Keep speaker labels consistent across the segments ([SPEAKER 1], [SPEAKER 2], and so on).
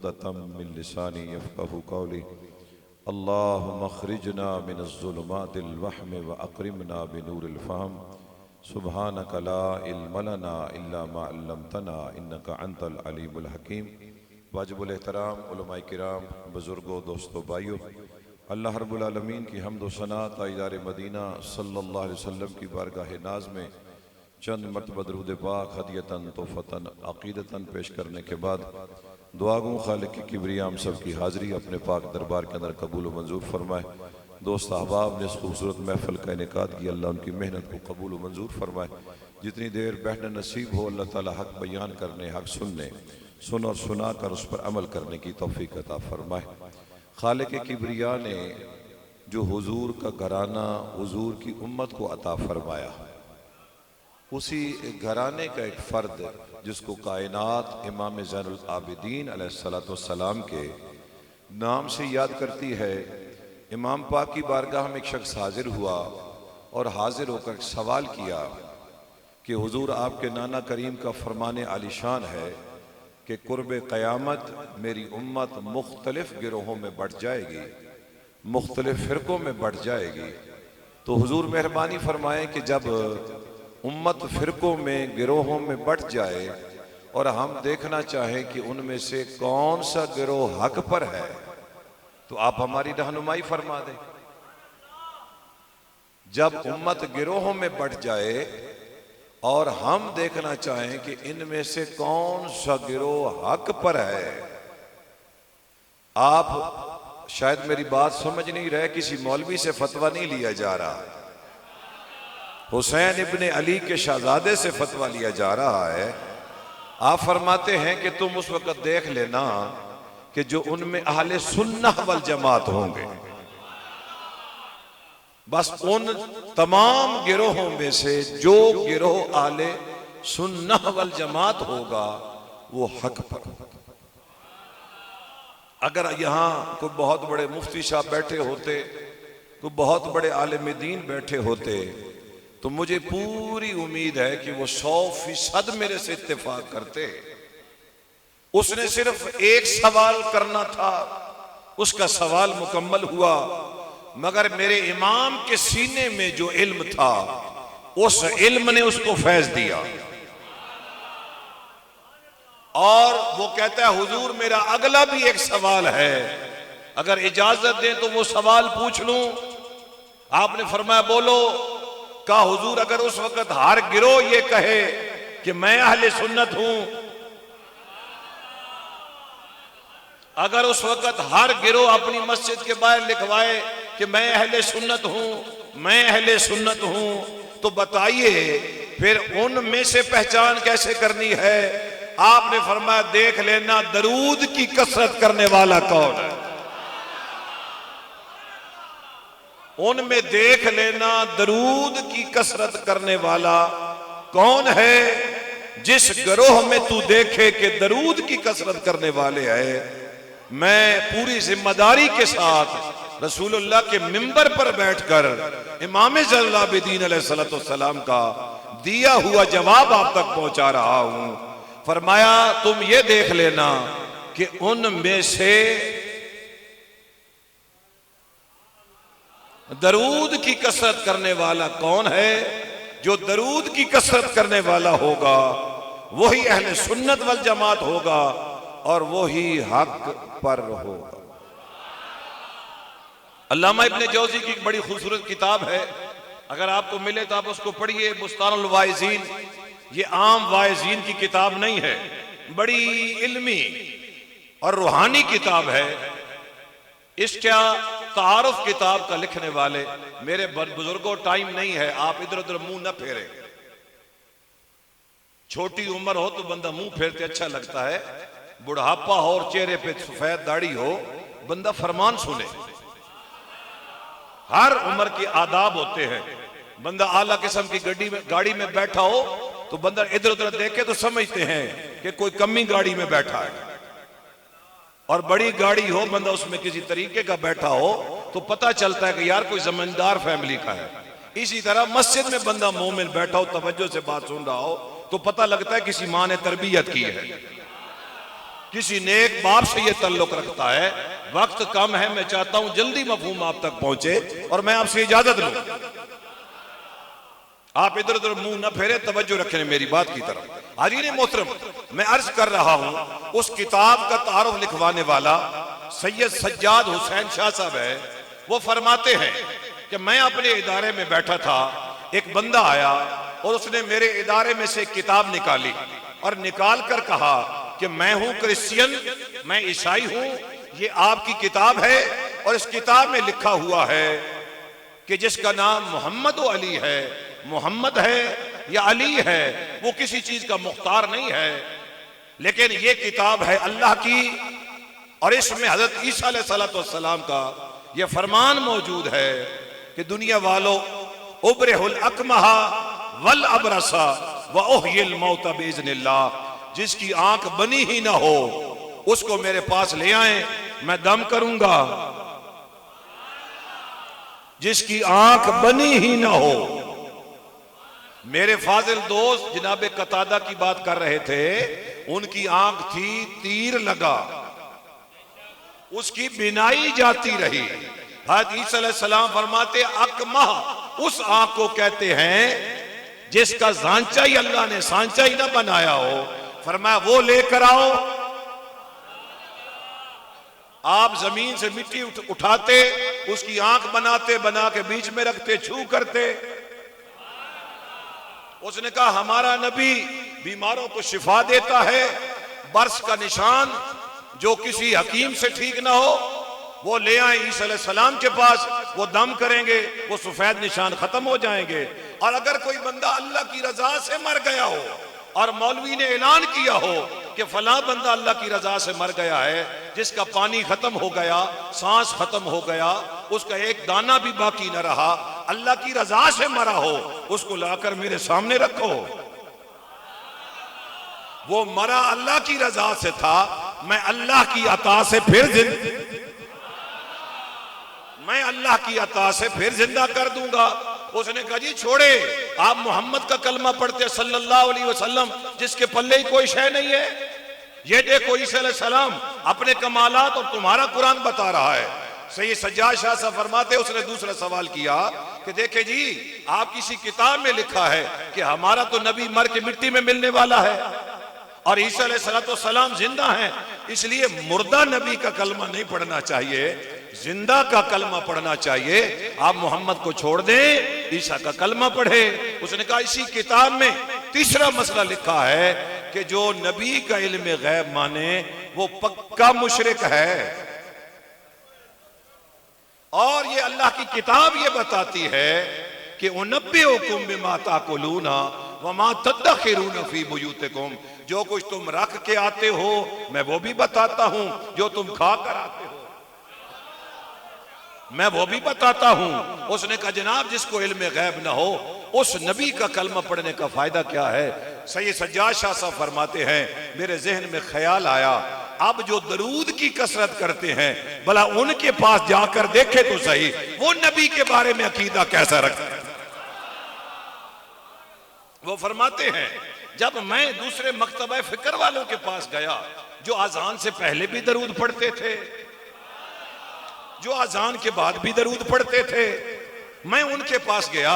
[SPEAKER 1] उक़दतम मिन लिसानी यफ़क़हू क़ौली। अल्लाहुम्मा अख़रिजना मिनज़्ज़ुलुमातिल वहम व अकरिमना बिनूरिल फ़हम। सुब्हानका ला इल्म लना इल्ला मा अल्लमतना इन्नका अंतल अलीमुल हकीम। वाजिबुल एहतराम उलमाए किराम, बुज़ुर्गों, दोस्तों, भाइयों, अल्लाह रब्बुल आलमीन की हम्द व सना ताइदार मदीना सल्लल्लाहु अलैहि वसल्लम की बारगाह नाज में चंद मरतबा दरूद पाक हदियतन तोहफ़तन अक़ीदतन पेश करने के बाद दुआ गो खालिक की किबरिया हम सब की हाज़िरी अपने पाक दरबार के अंदर कबूल व मंजूर फरमाए। दोस्त अहबाब ने इस खूबसूरत महफ़िल का इनेकाद किया, अल्लाह उनकी मेहनत को कबूल व मंजूर फरमाए। जितनी देर बैठना नसीब हो, अल्लाह ताला हक़ बयान करने, हक़ सुनने, सुन और सुना कर उस पर अमल करने की तौफ़ीक़ अता फरमाए। खालिक किबरिया ने जो हुजूर का घराना हुजूर की उम्मत को अता फरमाया, उसी घराने का एक फ़र्द जिसको कायनात इमाम ज़ैनुल आबिदीन अलैहिस्सलातु वस्सलाम के नाम से याद करती है। इमाम पाक की बारगाह में एक शख्स हाजिर हुआ और हाजिर होकर सवाल किया कि हुजूर, आपके नाना करीम का फरमान आलिशान है कि कुर्बे क़यामत मेरी उम्मत मुख्तलिफ गिरोहों में बढ़ जाएगी, मुख्तलिफ फ़िरक़ों में बढ़ जाएगी। तो हुजूर मेहरबानी फरमाएं कि जब उम्मत फ़िरक़ों में, गिरोहों में बढ़ जाए और हम देखना चाहें कि उनमें से कौन सा गिरोह हक पर है, तो आप हमारी रहनुमाई फरमा दें। जब उम्मत गिरोहों में बढ़ जाए और हम देखना चाहें कि इनमें से कौन सा गिरोह हक पर है। आप शायद मेरी बात समझ नहीं रहे, किसी मौलवी से फतवा नहीं लिया जा रहा, हुसैन इब्ने अली के शहजादे से फतवा लिया जा रहा है। आप फरमाते हैं कि तुम उस वक्त देख लेना कि जो उनमें अहले सुन्नह वल जमात होंगे, बस उन तमाम गिरोहों में से जो गिरोह आले सुन्नह वल जमात होगा वो हक पर होगा। अगर यहाँ कोई बहुत बड़े मुफ्ती साहब बैठे होते, कोई बहुत बड़े आलिम दीन बैठे होते, तो मुझे पूरी उम्मीद है कि वो 100% मेरे से इत्तेफाक करते। उसने सिर्फ एक सवाल करना था, उसका सवाल मुकम्मल हुआ, मगर मेरे इमाम के सीने में जो इल्म था उस इल्म ने उसको फैज दिया। और वो कहता है, हुजूर मेरा अगला भी एक सवाल है, अगर इजाजत दें तो वो सवाल पूछ लूं। आपने फरमाया बोलो। कहा हुजूर, अगर उस वक्त हर गिरोह ये कहे कि मैं अहले सुन्नत हूं, अगर उस वक्त हर गिरोह अपनी मस्जिद के बाहर लिखवाए कि मैं अहले सुन्नत हूं, मैं अहले सुन्नत हूं, तो बताइए फिर उनमें से पहचान कैसे करनी है। आपने फरमाया देख लेना दरूद की कसरत करने वाला कौन है, उनमें देख लेना दरूद की कसरत करने वाला कौन है। जिस गिरोह में तू देखे कि दरूद की कसरत करने वाले हैं, मैं पूरी जिम्मेदारी के साथ रसूलुल्लाह के मिंबर पर बैठकर इमाम ज़ैनुल आबिदीन अलैहिस्सलातु वस्सलाम का दिया हुआ जवाब आप तक पहुंचा रहा हूं। फरमाया तुम ये देख लेना कि उनमें से दरूद की कसरत करने वाला कौन है। जो दरूद की कसरत करने वाला होगा वही अहले सुन्नत वल जमात होगा और वही हक पर होगा। अल्लामा इब्ने जौज़ी की एक बड़ी खूबसूरत किताब है, अगर आपको मिले तो आप उसको पढ़िए, बुस्तानुल वाइज़ीन। ये आम वाइज़ीन की किताब नहीं है, बड़ी इल्मी और रूहानी किताब है। इसका तारुफ किताब का लिखने वाले मेरे बुजुर्गों, टाइम नहीं है, आप इधर उधर मुंह न फेरे। छोटी उम्र हो तो बंदा मुंह फेरते अच्छा लगता है, बुढ़ापा हो और चेहरे पे सफेद दाढ़ी हो बंदा फरमान सुने। हर उम्र के आदाब होते हैं। बंदा आला किस्म की गाड़ी में बैठा हो तो बंदा इधर उधर देखे तो समझते हैं कि कोई कमी गाड़ी में बैठा है, और बड़ी गाड़ी हो बंदा उसमें किसी तरीके का बैठा हो तो पता चलता है कि यार कोई जमींदार फैमिली का है। इसी तरह मस्जिद में बंदा मोमिन बैठा हो, तवज्जो से बात सुन रहा हो तो पता लगता है किसी माँ ने तरबियत की है, किसी नेक बाप से ये ताल्लुक रखता है। वक्त कम है, मैं चाहता हूं जल्दी मफहूम आप तक पहुंचे और मैं आपसे इजाजत लूं। आप इधर उधर मुंह न फेरे, तवज्जो रखें मेरी बात की तरफ। हाज़रीन मोहतरम, मैं अर्ज कर रहा हूं उस किताब का तारुफ लिखवाने वाला सैयद सज्जाद हुसैन शाह साहब है। वो फरमाते हैं कि मैं अपने इदारे में बैठा था, एक बंदा आया और उसने मेरे इदारे में से एक किताब निकाली और निकाल कर कहा कि मैं हूं क्रिश्चियन, मैं ईसाई हूं, ये आपकी किताब है और इस किताब में लिखा हुआ है कि जिसका नाम मोहम्मद अली है, मोहम्मद है या अली है, वो किसी चीज का मुख्तार नहीं है, लेकिन ये किताब है अल्लाह की और इसमें हजरत ईसा अलैहिस्सलाम का ये फरमान मौजूद है कि दुनिया वालों, उब्रहुल अकमहा वल अबरसा व उहयिल मौत बिइज़्निल्लाह, जिसकी आंख बनी ही ना हो उसको मेरे पास ले आए, मैं दम करूंगा। जिसकी आंख बनी ही ना हो। मेरे फाजिल दोस्त जनाबे कतादा की बात कर रहे थे, उनकी आंख थी, तीर लगा, उसकी बिनाई जाती रही। हज़रत ईसा अलैहिस्सलाम फरमाते अकमह उस आंख को कहते हैं जिसका सांचा ही अल्लाह ने सांचा ही ना बनाया हो। फरमाया वो लेकर आओ। आप जमीन से मिट्टी उठाते, उसकी आंख बनाते, बना के बीच में रखते, छू करते। उसने कहा हमारा नबी बीमारों को शिफा देता है, बर्स का निशान जो किसी हकीम से ठीक ना हो वो ले आए ईसा अलैहिस्सलाम के पास, वो दम करेंगे, वो सफेद निशान खत्म हो जाएंगे। और अगर कोई बंदा अल्लाह की रजा से मर गया हो और मौलवी ने ऐलान किया हो कि फला बंदा अल्लाह की रजा से मर गया है, जिसका पानी खत्म हो गया, सांस खत्म हो गया, उसका एक दाना भी बाकी न रहा, अल्लाह की रजा से मरा हो, उसको लाकर मेरे सामने रखो। वो मरा अल्लाह की रजा से था, मैं अल्लाह की अता से मैं अल्लाह की अता से फिर जिंदा कर दूंगा। उसने कहा जी छोड़े, आप मोहम्मद का कलमा पढ़ते सल्लल्लाहु अलैहि वसल्लम, जिसके पल्ले ही कोई शय नहीं है। ये देखो ईसा अलैहिस्सलाम अपने कमालात और तुम्हारा कुरान बता रहा है। सैयद सज्जाद शाह साहब फरमाते, उसने दूसरा सवाल किया कि देखे जी, आप किसी किताब में लिखा है कि हमारा तो नबी मर के मिट्टी में मिलने वाला है और ईसा अलैहिस्सलाम जिंदा है, इसलिए मुर्दा नबी का कलमा नहीं पढ़ना चाहिए, जिंदा का कलमा पढ़ना चाहिए। आप मोहम्मद को छोड़ दें, ईसा का कलमा पढ़े। उसने कहा इसी किताब में तीसरा मसला लिखा है कि जो नबी का इल्म गैब माने वो पक्का मुशरिक है। और ये अल्लाह की किताब ये बताती है कि उनब्बिउकुम बिमा ताकुलूना वमा तदखिरून फी बुयूतिकुम, जो कुछ तुम रख के आते हो मैं वो भी बताता हूं, जो तुम खा कर आते हो मैं वो भी बताता हूं। उसने कहा जनाब जिसको इल्म गैब ना हो उस नबी का कलमा पढ़ने का फायदा क्या है। सैयद सज्जाद शाह साहब फरमाते हैं, मेरे जहन में ख्याल आया, अब जो दरूद की कसरत करते हैं भला उनके पास जाकर देखे तो सही वो नबी के बारे में अकीदा कैसा रखते हैं। वो फरमाते हैं जब मैं दूसरे मकतबा फिक्र वालों के पास गया जो अजान से पहले भी दरूद पढ़ते थे, जो अजान के बाद भी दरूद पढ़ते थे, मैं उनके पास गया,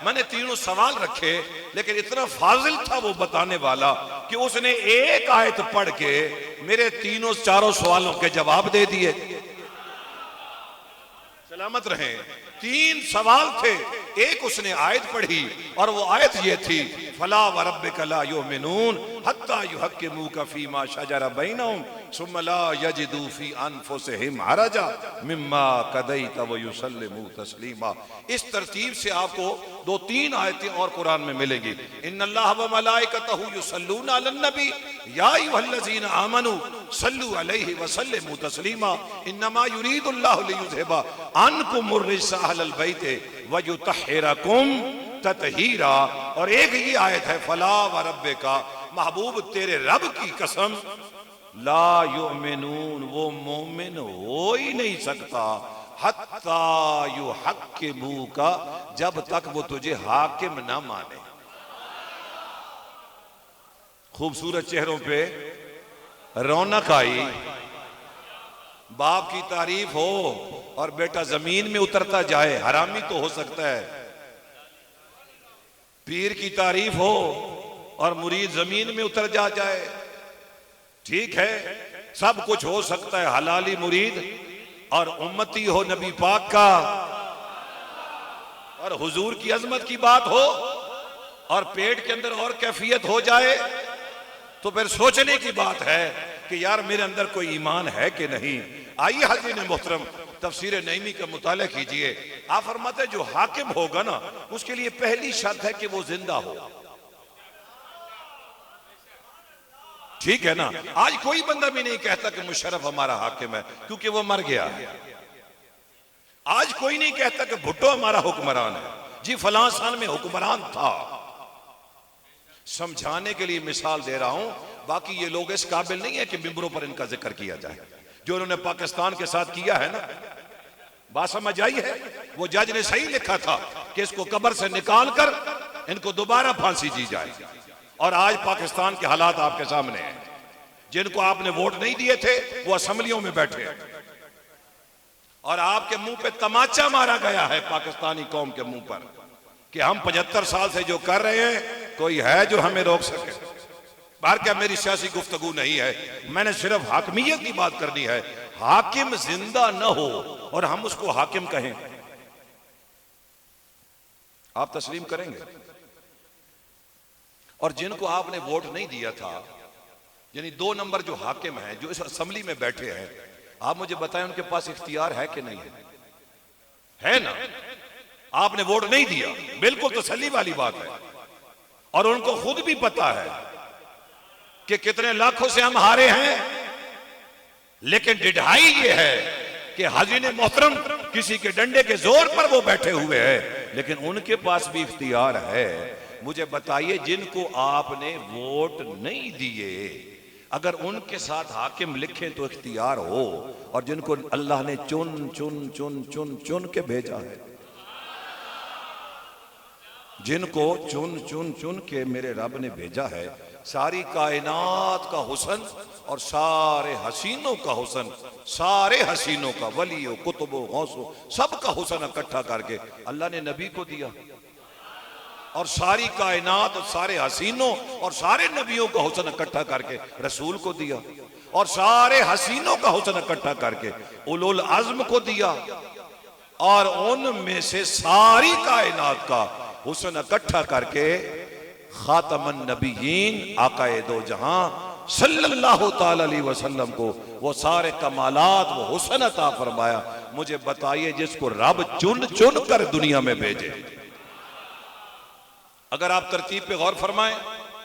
[SPEAKER 1] मैंने तीनों सवाल रखे, लेकिन इतना फाजिल था वो बताने वाला कि उसने एक आयत पढ़ के मेरे तीनों चारों सवालों के जवाब दे दिए। सलामत रहे। तीन सवाल थे, एक उसने आयत पढ़ी और वो आयत ये थी फला व रब्बिका ला युमिनून हत्ता युहक्किमूका फीमा शजरा बैनहुम सुम्मा ला यजिदू फी अनफुसिहिम हरजा मिम्मा कदैत व युसल्लिमू तस्लीमा। इस तरतीब से आपको दो तीन आयतें और कुरान में मिलेंगी। इन्नल्लाह व मलाइकतहु युसल्लूना अलन नबी या अय्युहल्लज़ीना आमनू सल्लू अलैहि व सल्लिमू तस्लीमा इन्नमा युरीदुल्लाहु लियुज़हिबा अन्कुमुर रिज्सा अहलल बैति व युतहिरकुम ततहीरा। और एक ही आयत है फला व रब्बिका, महबूब तेरे रब की कसम, ला युमिनून, वो मोमिन हो ही नहीं सकता, हत्ता युहक्किमूका, जब तक वो तुझे हाकिम ना माने। खूबसूरत चेहरों पे रौनक आई, बाप की तारीफ हो और बेटा जमीन में उतरता जाए, हरामी तो हो सकता है। पीर की तारीफ हो और मुरीद जमीन में उतर जाए, ठीक है, सब कुछ हो सकता है। हलाली मुरीद और उम्मती हो नबी पाक का, और हुजूर की अजमत की बात हो और पेट के अंदर और कैफियत हो जाए, तो फिर सोचने की बात है कि यार मेरे अंदर कोई ईमान है कि नहीं। आइए हाज़रीन मोहतरम, तफसीर नईमी का मुताला कीजिए। आप फरमाते हैं जो हाकिम होगा ना, उसके लिए पहली शर्त है कि वो जिंदा हो। ठीक है ना। आज कोई बंदा भी नहीं कहता कि मुशर्रफ हमारा हाकिम है, क्योंकि वो मर गया है। आज कोई नहीं कहता कि भुट्टो हमारा हुक्मरान है, जी फलां साल में हुक्मरान था। समझाने के लिए मिसाल दे रहा हूं, बाकी ये लोग इस काबिल नहीं है कि मिंबरों पर इनका जिक्र किया जाए। जो उन्होंने पाकिस्तान के साथ किया है ना, बात समझ आई है। वो जज ने सही लिखा था कि इसको कब्र से निकाल कर इनको दोबारा फांसी दी जाए। और आज पाकिस्तान के हालात आपके सामने हैं। जिनको आपने वोट नहीं दिए थे वो असेंबलियों में बैठे हैं, और आपके मुंह पे तमाचा मारा गया है पाकिस्तानी कौम के मुंह पर कि हम 75 साल से जो कर रहे हैं, कोई है जो हमें रोक सके। बाहर क्या मेरी सियासी गुफ्तगू नहीं है, मैंने सिर्फ हाकिमियत की बात करनी है। हाकिम जिंदा न हो और हम उसको हाकिम कहें, आप तस्लीम करेंगे? और जिनको आपने वोट नहीं दिया था, यानी 2 नंबर जो हाकिम हैं, जो इस असेंबली में बैठे हैं, आप मुझे बताएं उनके पास इख्तियार है कि नहीं है? है ना। आपने वोट नहीं दिया, बिल्कुल तसल्ली वाली बात है। और उनको खुद भी पता है कि कितने लाखों से हम हारे हैं, लेकिन डिढ़ाई ये है कि हाज़रीन मोहतरम किसी के डंडे के जोर पर वो बैठे हुए हैं, लेकिन उनके पास भी इख्तियार है। मुझे बताइए, जिनको आपने वोट नहीं दिए, अगर उनके साथ हाकिम लिखे तो इख्तियार हो, और जिनको अल्लाह ने चुन चुन चुन चुन चुन के भेजा है, जिनको चुन चुन चुन के मेरे रब ने भेजा है, सारी कायनात का हुसन और सारे हसीनों का हुसन, सारे हसीनों का, वलियों, कुतुबों, गौसों, सबका हुसन इकट्ठा करके अल्लाह ने नबी को दिया। और सारी कायनात और सारे हसीनों और सारे नबियों का हुसन इकट्ठा करके रसूल को दिया, और सारे हसीनों का हुसन इकट्ठा करके उलुल आज़म को दिया, और उनमें से सारी कायनात का हुसन इकट्ठा करके खातमन नबीयीन आकाए दो जहां सल्लल्लाहु ताला अलैहि वसल्लम को वो सारे कमालात, वो हुसन अता फरमाया। मुझे बताइए, जिसको रब चुन चुन कर दुनिया में भेजे। अगर आप तरतीब पे गौर फरमाएं,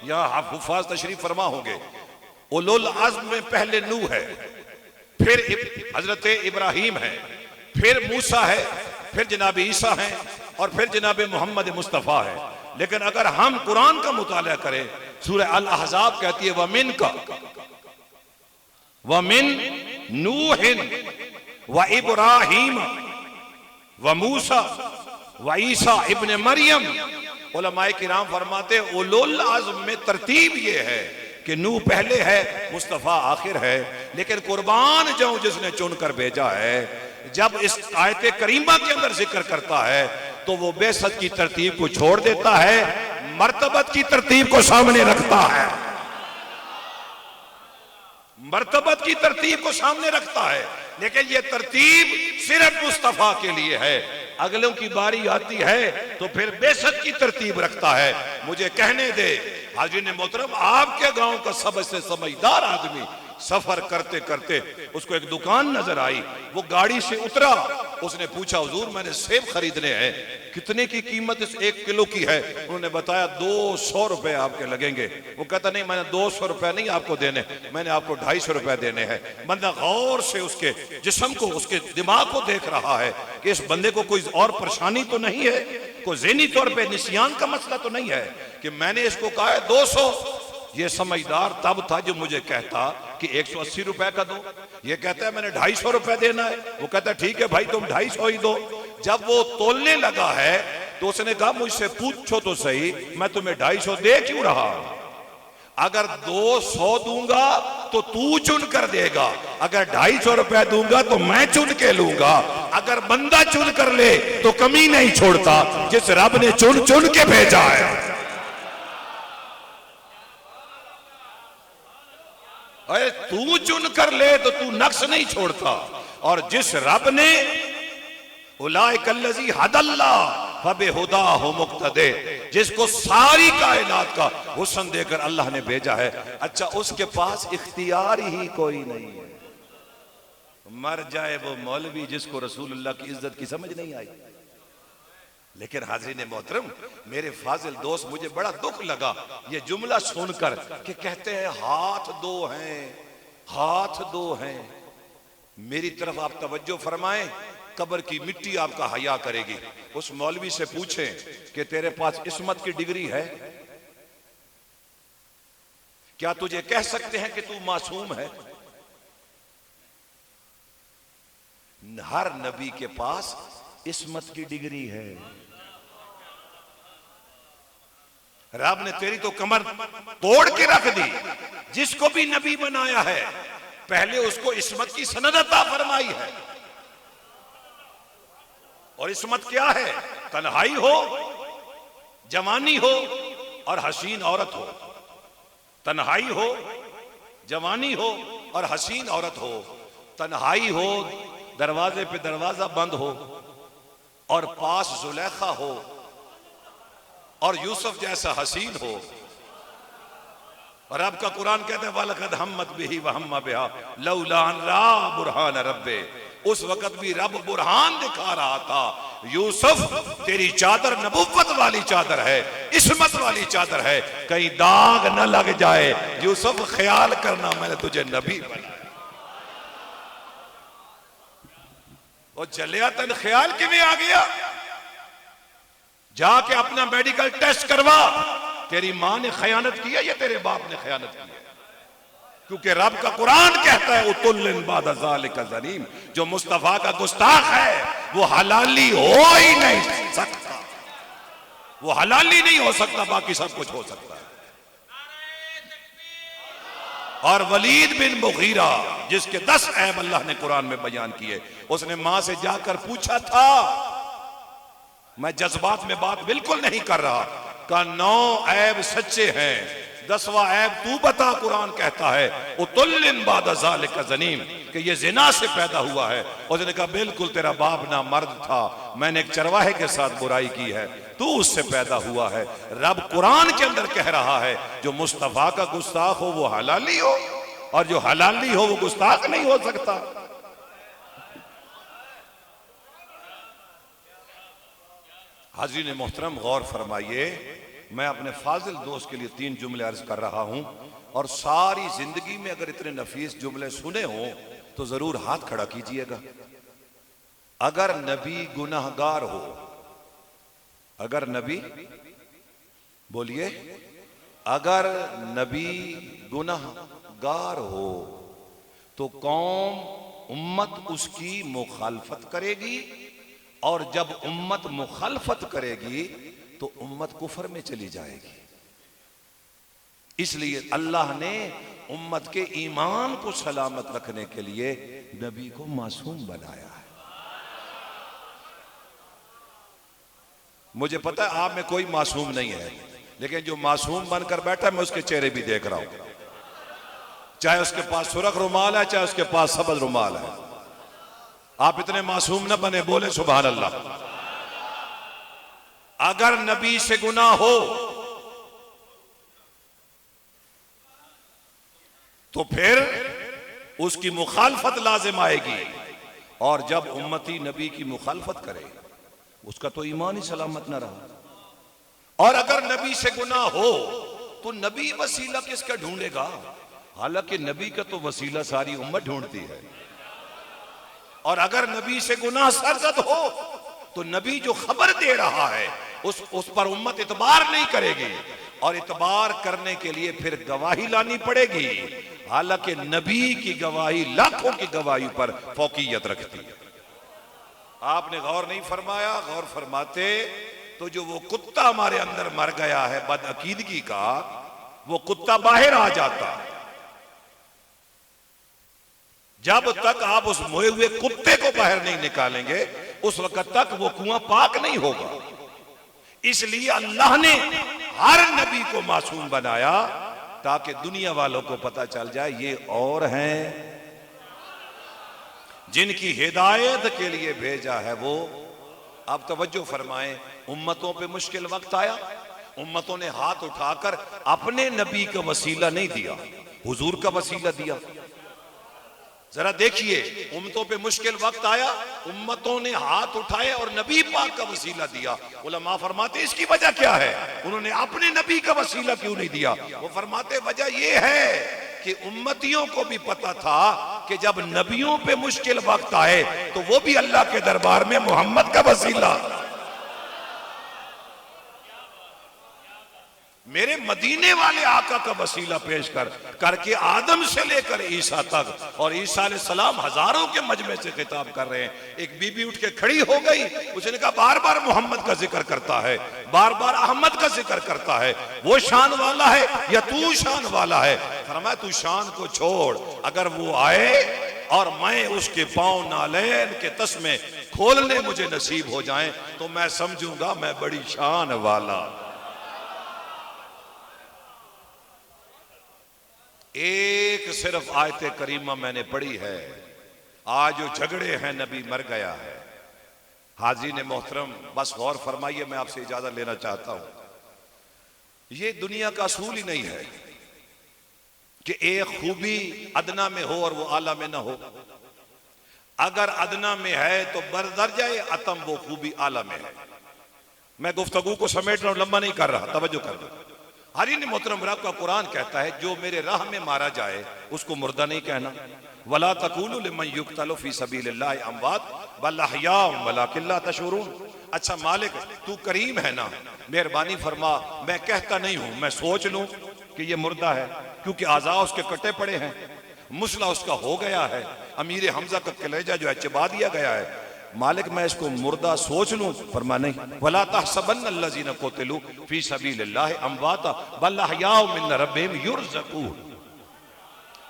[SPEAKER 1] यहां हुफ़ाज़ तशरीफ फरमा होंगे, उलुल आज़म में पहले नूह है, फिर हजरत इब्राहिम है, फिर मूसा है, फिर जनाब ईसा है, और फिर जनाब मोहम्मद मुस्तफ़ा है। लेकिन अगर हम कुरान का मुताला करें, सूरह अल अहज़ाब कहती है वमिन का वमिन नूहिन व इब्राहिम व मूसा व ईसा इब्न मरियम। उलमाए किराम फरमाते उलुल आज़म में तरतीब ये है कि नूह पहले है, मुस्तफ़ा आखिर है, लेकिन कुर्बान जाऊं जिसने चुनकर भेजा है। जब इस आयत करीमा के अंदर जिक्र करता है तो वो बेसत की तरतीब को छोड़ देता है, मर्तबत की तरतीब को सामने रखता है, मर्तबत की तरतीब को सामने रखता है। लेकिन ये तरतीब सिर्फ मुस्तफ़ा के लिए है, अगलों की बारी आती है तो फिर बेसत की तरतीब रखता है। मुझे कहने दे हाज़रीन मोहतरम, आपके गांव का सबसे समझदार आदमी सफर करते करते उसको एक दुकान नजर आई, वो गाड़ी से उतरा, उसने पूछा हुजूर मैंने सेब खरीदने हैं, कितने की कीमत इस 1 किलो की है? उन्होंने बताया 200 रुपए आपके लगेंगे। वो कहता नहीं, मैंने 200 रुपए नहीं आपको देने, मैंने आपको 250 रुपए देने हैं। बंदा गौर से उसके जिस्म को, उसके दिमाग को देख रहा है कि इस बंदे को कोई और परेशानी तो नहीं है, कोई ज़हनी तौर पर निसियान का मसला तो नहीं है कि मैंने इसको कहा है 200। ये समझदार तब था जो मुझे कहता कि 180 रुपए का दो। ये कहता है मैंने 250 रुपए देना है। वो कहता है ठीक है भाई तुम 250 ही दो। जब वो तोलने लगा है तो उसने कहा मुझसे पूछो तो सही, मैं तुम्हें 250 दे क्यों रहा? अगर 200 दूंगा तो तू चुन कर देगा, अगर 250 रुपया दूंगा तो मैं चुन के लूंगा। अगर बंदा चुन कर ले तो कमी नहीं छोड़ता, जिस रब ने चुन चुन के भेजा है। अरे तू चुन कर ले तो तू नक्श नहीं छोड़ता, और जिस रब ने उलाइकल्लज़ी हदल्लाह फबिहुदा हो मुक्तदे, जिसको सारी कायनात का हुस्न देकर अल्लाह ने भेजा है, अच्छा उसके पास इख्तियार ही कोई नहीं है। मर जाए वो मौलवी जिसको रसूलुल्लाह की इज्जत की समझ नहीं आई। लेकिन हाज़रीन मोहतरम, मेरे फाजिल दोस्त, मुझे बड़ा दुख लगा ये जुमला सुनकर कि कहते हैं हाथ दो हैं, हाथ दो हैं। मेरी तरफ आप तवज्जो फरमाएं, कब्र की मिट्टी आपका हया करेगी। उस मौलवी से पूछें कि तेरे पास इस्मत की डिग्री है, क्या तुझे कह सकते हैं कि तू मासूम है? हर नबी के पास इस्मत की डिग्री है। रब ने तेरी तो कमर तोड़ के रख दी। जिसको भी नबी बनाया है पहले उसको इस्मत की सनद अता फरमाई है। और इस्मत क्या है? तन्हाई हो, जवानी हो और हसीन औरत हो। तन्हाई हो, जवानी हो और हसीन औरत हो। तन्हाई हो, दरवाजे पे दरवाजा बंद हो और पास जुलेखा हो और यूसुफ जैसा हसीन हो। और रब का कुरान कहते हैं वलक़द हम्मत बिही व हम्मा बिहा लौला अन रा बुरहान रब्बे। उस वक्त भी रब बुरहान दिखा रहा था, यूसुफ तेरी चादर नबुव्वत वाली चादर है, इस्मत वाली चादर है, कहीं दाग न लग जाए। यूसुफ ख्याल करना मैंने तुझे नबी बनाया। और जलिया तन ख्याल किवें आ गया? जाके अपना मेडिकल टेस्ट करवा, तेरी मां ने खयानत की है या तेरे बाप ने खयानत की है? क्योंकि रब का कुरान कहता है उतुल्लिन बाद ज़ालिका ज़नीम, जो मुस्तफा का गुस्ताख है वो हलाली हो ही नहीं सकता। वो हलाली नहीं हो सकता, बाकी सब कुछ हो सकता है। और वलीद बिन मुगीरा, जिसके 10 ऐब अल्लाह ने कुरान में बयान किए, उसने मां से जाकर पूछा था, मैं जज्बात में बात बिल्कुल नहीं कर रहा, का 9 ऐब सच्चे हैं, 10वां ऐब तू बता। कुरान कहता है उतुल्लिन बाद ज़ालिका ज़नीम, कि ये जिना से पैदा हुआ है। उसने कहा बिल्कुल, तेरा बाप ना मर्द था, मैंने एक चरवाहे के साथ बुराई की है, तू उससे पैदा हुआ है। रब कुरान के अंदर कह रहा है जो मुस्तफा का गुस्ताख हो वो हलाली हो, और जो हलाली हो वो गुस्ताख नहीं हो सकता। हाज़रीन मोहतरम, गौर फरमाइए, मैं अपने फाजिल दोस्त के लिए 3 जुमले अर्ज कर रहा हूं, और सारी जिंदगी में अगर इतने नफीस जुमले सुने हों तो जरूर हाथ खड़ा कीजिएगा। अगर नबी गुनाहगार हो, अगर नबी, बोलिए, अगर नबी गुनाहगार हो तो कौम, उम्मत उसकी मुखालफत करेगी, और जब उम्मत मुखालफत करेगी तो उम्मत कुफर में चली जाएगी। इसलिए अल्लाह ने उम्मत के ईमान को सलामत रखने के लिए नबी को मासूम बनाया है। मुझे पता है आप में कोई मासूम नहीं है, लेकिन जो मासूम बनकर बैठा है मैं उसके चेहरे भी देख रहा हूं, चाहे उसके पास सुरख रुमाल है, चाहे उसके पास सबज रुमाल है। आप इतने मासूम न बने, बोले सुभान अल्लाह। अगर नबी से गुनाह हो तो फिर उसकी मुखालफत लाजिम आएगी, और जब उम्मती नबी की मुखालफत करे उसका तो ईमान ही सलामत ना रहा। और अगर नबी से गुनाह हो तो नबी वसीला किसका ढूंढेगा? हालांकि नबी का तो वसीला सारी उम्मत ढूंढती है। और अगर नबी से गुनाह सरजद हो तो नबी जो खबर दे रहा है उस पर उम्मत इतबार नहीं करेगी, और इतबार करने के लिए फिर गवाही लानी पड़ेगी। हालांकि नबी की गवाही लाखों की गवाही पर फौकियत रखती है। आपने गौर नहीं फरमाया? गौर फरमाते तो जो वो कुत्ता हमारे अंदर मर गया है बदअकीदगी का,
[SPEAKER 2] वो कुत्ता बाहर आ जाता। जब तक आप उस मोए हुए कुत्ते को बाहर नहीं निकालेंगे उस वक्त तक वो कुआं पाक नहीं होगा। इसलिए अल्लाह ने हर नबी को मासूम बनाया ताकि दुनिया वालों को पता चल जाए ये और हैं जिनकी हिदायत के लिए भेजा है वो। अब तवज्जो फरमाएं, उम्मतों पे मुश्किल वक्त आया, उम्मतों ने हाथ उठाकर अपने नबी का वसीला नहीं दिया, हुजूर का वसीला दिया। जरा देखिए, उम्मतों पे मुश्किल वक्त आया, उम्मतों ने हाथ उठाए और नबी पाक का वसीला दिया। उलमा फरमाते इसकी वजह क्या है, उन्होंने अपने नबी का वसीला क्यों नहीं दिया? वो फरमाते वजह यह है कि उम्मतियों को भी पता था कि जब नबियों पे मुश्किल वक्त आए तो वो भी अल्लाह के दरबार में मोहम्मद का वसीला, मेरे मदीने वाले आका का वसीला पेश करके आदम से लेकर ईसा तक, और ईसा अलैहिस्सलाम हजारों के मजमे से खिताब कर रहे हैं। एक बीबी उठ के खड़ी हो गई, उसने कहा बार बार मोहम्मद का जिक्र करता है, बार बार अहमद का जिक्र करता है, वो शान वाला है या तू शान वाला है? फरमाया तू शान को छोड़, अगर वो आए और मैं उसके पांव नालैन के तस्मे खोलने मुझे नसीब हो जाएं तो मैं समझूंगा मैं बड़ी शान वाला। एक सिर्फ आयत करीमा मैंने पढ़ी है, आज जो झगड़े हैं नबी मर गया है। हाजी ने मोहतरम बस गौर फरमाइए, मैं आपसे इजाजत लेना चाहता हूं। ये दुनिया का असूल ही नहीं है कि एक खूबी अदना में हो और वो आला में ना हो। अगर अदना में है तो बरदर्जाए अतम वो खूबी आला में है। मैं गुफ्तगू को समेट रहा हूं, लंबा नहीं कर रहा, तवज्जो कर रहा। हरी ने मोहतरम रब का कुरान कहता है जो मेरे राह में मारा जाए उसको मुर्दा नहीं कहना। वला तकूलू लिमन युक्तलु फी सबीलिल्लाहि अमवात बल अहयाउम वलाकिन ला तशऊरून। अच्छा मालिक तू करीम है ना, मेहरबानी फरमा, मैं कहता नहीं हूं, मैं सोच लूं कि ये मुर्दा है क्योंकि आज़ा उसके कटे पड़े हैं, मुसला उसका हो गया है, अमीर हमजा का कलेजा जो है चिबा दिया गया है। मालिक मैं इसको मुर्दा सोच लूं? फरमा नहीं, वला तहसबन्नल्लज़ीना क़ुतिलू फी सबीलिल्लाहि अमवाता बल अहयाउ मिन रब्बिहिम युरज़क़ून।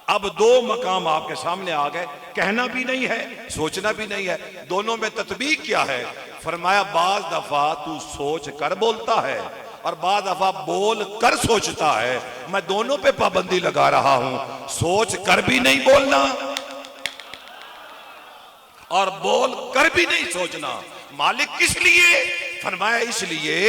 [SPEAKER 2] अब दो मकाम आपके सामने आ गए, कहना भी नहीं है, सोचना भी नहीं है, दोनों में तत्बीक क्या है? फरमाया बाज दफा तू सोच कर बोलता है और बाज दफा बोल कर सोचता है। मैं दोनों पे पाबंदी लगा रहा हूं, सोच कर भी नहीं बोलना और बोल कर भी नहीं सोचना। मालिक किस लिए? फरमाया इसलिए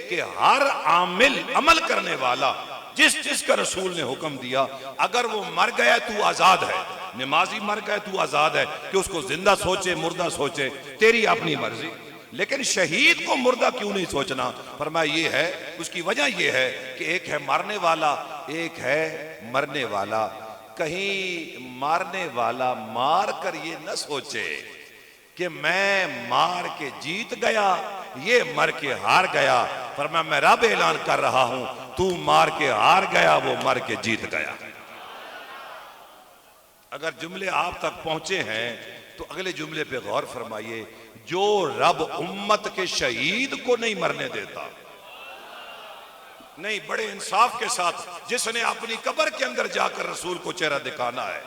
[SPEAKER 2] कि हर आमिल अमल करने वाला जिस जिसका रसूल ने हुक्म दिया, अगर वो मर गया तू आजाद है, नमाजी मर गया तू आजाद है कि उसको जिंदा सोचे मुर्दा सोचे, तेरी अपनी मर्जी। लेकिन शहीद को मुर्दा क्यों नहीं सोचना? फरमाया ये है, उसकी वजह ये है कि एक है मारने वाला, एक है मरने वाला। कहीं मारने वाला मार कर ये न सोचे कि मैं मार के जीत गया, ये मर के हार गया। फरमाया मैं रब ऐलान कर रहा हूं, तू मार के हार गया, वो मर के जीत गया। अगर जुमले आप तक पहुंचे हैं तो अगले जुमले पे गौर फरमाइए, जो रब उम्मत के शहीद को नहीं मरने देता, नहीं बड़े इंसाफ के साथ, जिसने अपनी कब्र के अंदर जाकर रसूल को चेहरा दिखाना है,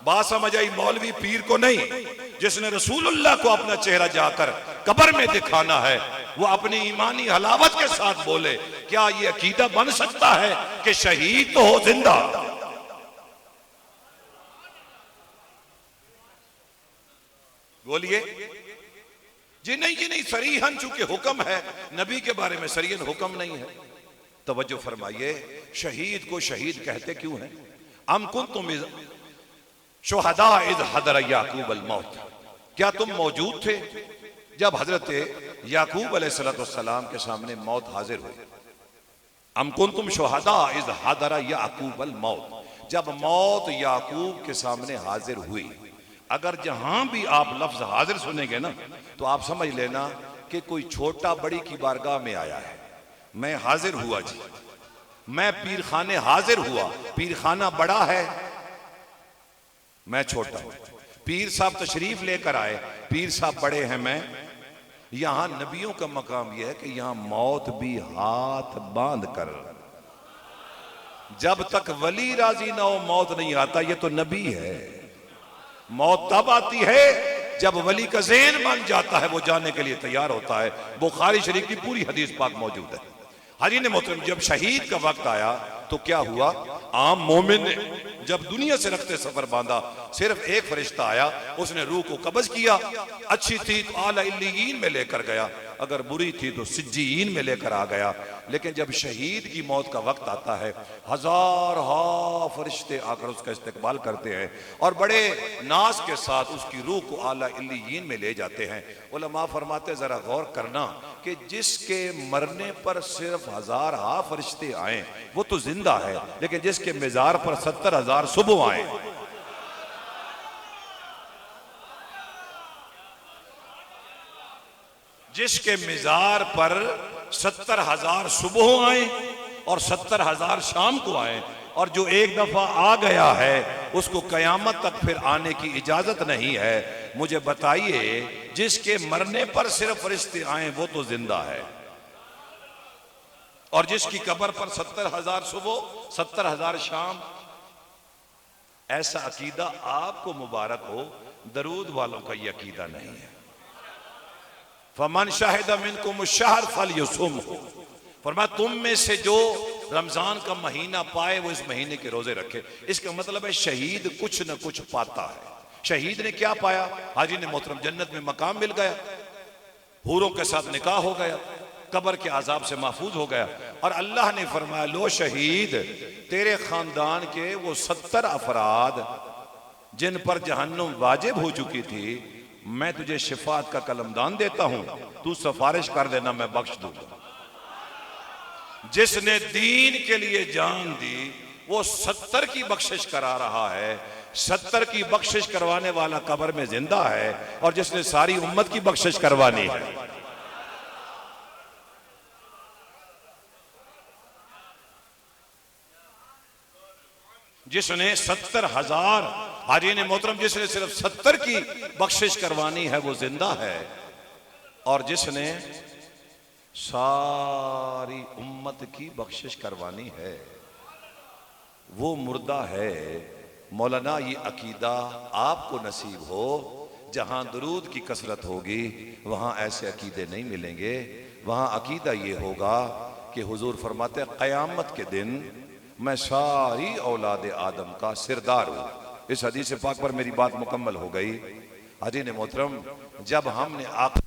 [SPEAKER 2] बात समझ आई? मौलवी पीर को नहीं, जिसने रसूलुल्लाह को अपना चेहरा जाकर कब्र में दिखाना है, वो अपनी ईमानी हलावत के साथ बोले क्या ये अकीदा बन सकता है कि शहीद तो हो जिंदा? बोलिए जी नहीं, जी नहीं, सरीहन चूंकि हुक्म है, नबी के बारे में सरीहन हुक्म नहीं है। तवज्जो फरमाइए, शहीद को शहीद कहते क्यों हैं? अम कुंतुम शुहदा इज़ हदर याकूब अल मौत, क्या तुम मौजूद थे जब हजरत याकूब अलैहिस्सलाम के सामने मौत हाजिर हुई? अम कुंतुम शुहदा इज़ हदर याकूब अल मौत, जब मौत याकूब के सामने हाजिर हुई। अगर जहां भी आप लफ्ज हाजिर सुनेंगे ना तो आप समझ लेना कि कोई छोटा बड़ी की बारगाह में आया है। मैं हाजिर हुआ जी, मैं पीर खाने हाजिर हुआ, पीर खाना बड़ा है, मैं छोटा हूं। पीर साहब तशरीफ लेकर आए, पीर साहब बड़े हैं, मैं। यहां नबियों का मकाम यह है कि यहां मौत भी हाथ बांध कर जब तक वली राजी ना हो मौत नहीं आता, ये तो नबी है। मौत तब आती है जब वली का ज़हन बन जाता है, वो जाने के लिए तैयार होता है। बुखारी शरीफ की पूरी हदीस पाक मौजूद है। हाजी ने मोहतरम, जब शहीद का वक्त आया तो क्या हुआ? आम मोमिन ने जब दुनिया से रखते सफर बांधा, सिर्फ एक फरिश्ता आया, उसने रूह को कब्ज किया। अच्छी थी तो आला इल्लीयीन में लेकर गया, अगर बुरी थी तो सिज्जीन में लेकर आ गया। लेकिन जब शहीद की मौत का वक्त आता है, हजार फरिश्ते आकर उसका इस्तकबाल करते हैं और बड़े नाज के साथ उसकी रूह को आला इल्लीयीन में ले जाते हैं। उलमा फरमाते, जरा गौर करना कि जिसके मरने पर सिर्फ हजार फरिश्ते आए वो तो जिंदा है, लेकिन जिसके मिजार पर 70,000 सुबह आए, जिसके मिजार पर 70,000 सुबह आए और 70,000 शाम को आए, और जो एक दफा आ गया है उसको कयामत तक फिर आने की इजाजत नहीं है। मुझे बताइए, जिसके मरने पर सिर्फ फरिश्ते आए वो तो जिंदा है, और जिसकी कब्र पर 70,000 सुबह 70,000 शाम। ऐसा अकीदा आपको मुबारक हो, दरूद वालों का ये अकीदा नहीं है। फमन शाहिद मिनकुम शहर फलयुसुम, फरमाया तुम में से जो रमजान का महीना पाए वो इस महीने के रोजे रखे। इसका मतलब है शहीद कुछ न कुछ पाता है। शहीद ने क्या पाया? हाजी ने मोहतरम, जन्नत में मकाम मिल गया, हूरों के साथ निकाह हो गया, कब्र के आजाब से महफूज हो गया। और अल्लाह ने फरमाया, लो शहीद, तेरे खानदान के वो 70 अफराद जिन पर जहन्नुम वाजिब हो चुकी थी, मैं तुझे शिफात का कलमदान देता हूं, तू सिफारिश कर देना, मैं बख्श दूंगा। जिसने दीन के लिए जान दी वो 70 की बख्शिश करा रहा है। 70 की बख्शिश करवाने वाला कब्र में जिंदा है, और जिसने सारी उम्मत की बख्शिश करवानी है, जिसने 70,000, हाजी ने मोहतरम, जिसने सिर्फ 70 की बख्शिश करवानी है वो जिंदा है, और जिसने सारी उम्मत की बख्शिश करवानी है वो मुर्दा है। मौलाना, ये अकीदा आपको नसीब हो, जहां दुरूद की कसरत होगी वहां ऐसे अकीदे नहीं मिलेंगे। वहां अकीदा ये होगा कि हुजूर फरमाते, क़यामत के दिन मैं सारी औलाद आदम का सिरदार हूं। इस हदीस पाक पर मेरी बात मुकम्मल हो गई। हाजी ने मोहतरम, जब हमने आप